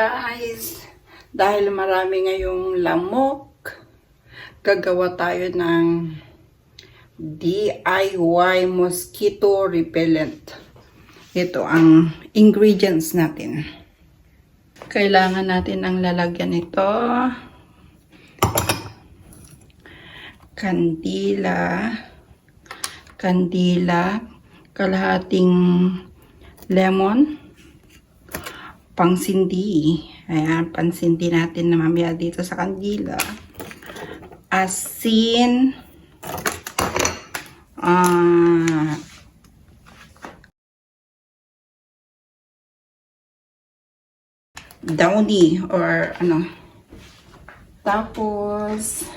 guys, dahil marami ngayong lamok, gagawa tayo ng DIY mosquito repellent. Ito ang ingredients natin. Kailangan natin ang lalagyan nito. Kandila, kalahating lemon, pangsindi. Ayan, pansindi natin na mamaya dito sa kandila. Asin, downy or ano. Tapos,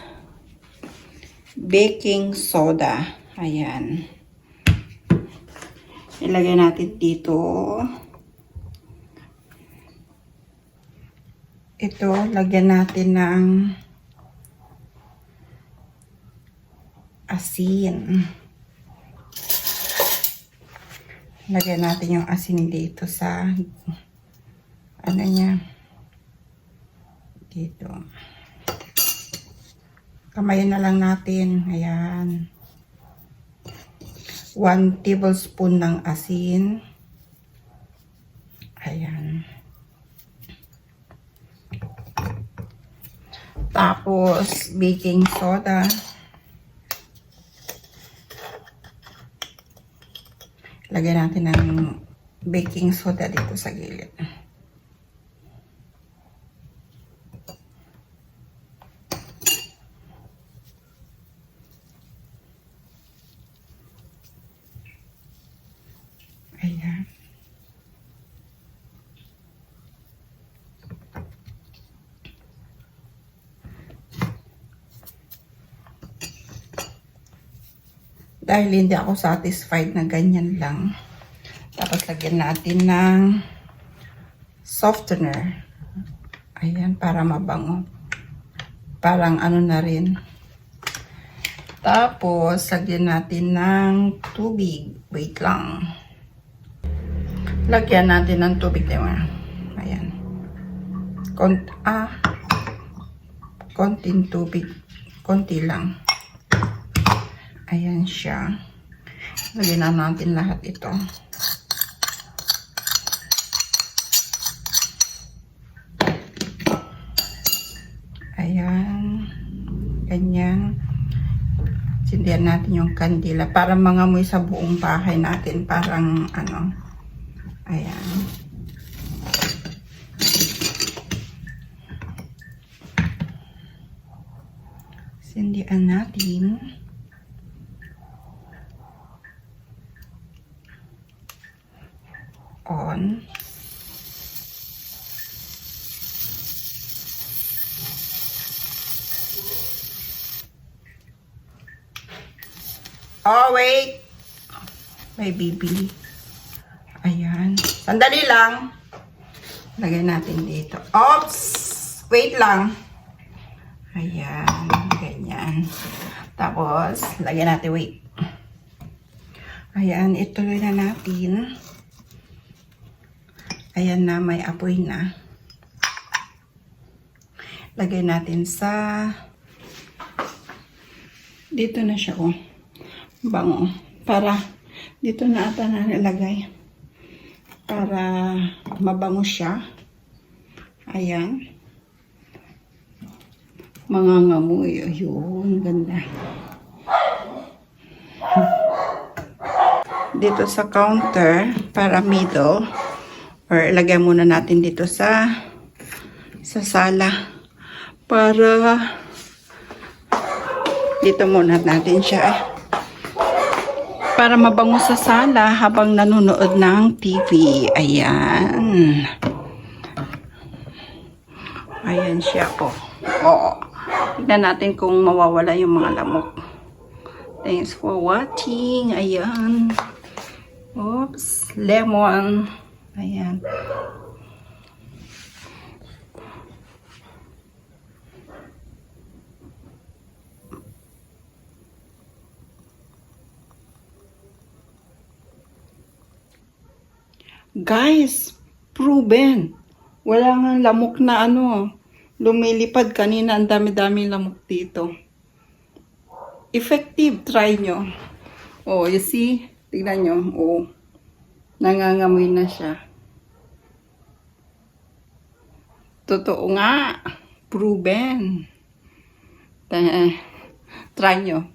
baking soda. Ayan. Ilagay natin dito. Ito, lagyan natin ng asin. Lagyan natin yung asin dito sa ano niya. Dito. Kamayin na lang natin. Ayan. 1 tablespoon ng asin. Ayan. Tapos, baking soda. Lagyan natin ng baking soda dito sa gilid. Ayan. Dahil hindi ako satisfied na ganyan lang. Tapos lagyan natin ng softener. Ayan, para mabango. Parang ano na rin. Tapos, lagyan natin ng tubig. Wait lang. Lagyan natin ng tubig, diba? Ayan. Konting tubig. Konti lang. Ayan siya. Lagyan na natin lahat ito. Ayan. Ganyan. Sindihan natin yung kandila para mangamoy sa buong bahay natin. Parang ano. Ayan. Sindihan natin. On. Oh, wait. May bibili. Ayan. Sandali lang. Lagyan natin dito. Oops! Wait lang. Ayan. Ganyan. Tapos, lagyan natin, wait. Ayan. Ituloy na natin. Ayan na, may apoy na. Lagay natin sa dito na siya, oh. Bango. Para dito na ata na nilagay. Para mabango siya. Ayan. Mangangamoy. Ayun, ganda. Dito sa counter, para middle. Or lagay muna natin dito sa sala. Para dito muna natin siya. Para mabango sa sala habang nanonood ng TV. Ayan. Ayan siya po. Oo. Tignan natin kung mawawala yung mga lamok. Thanks for watching. Ayan. Oops. Lemon. Ayan. Guys, proven. Wala nga lamok na ano. Lumilipad kanina. Ang dami-dami lamok dito. Effective. Try nyo. Oh, you see? Tignan nyo. Oh. Nangangamoy na siya. Totoo nga. Proven. Try nyo.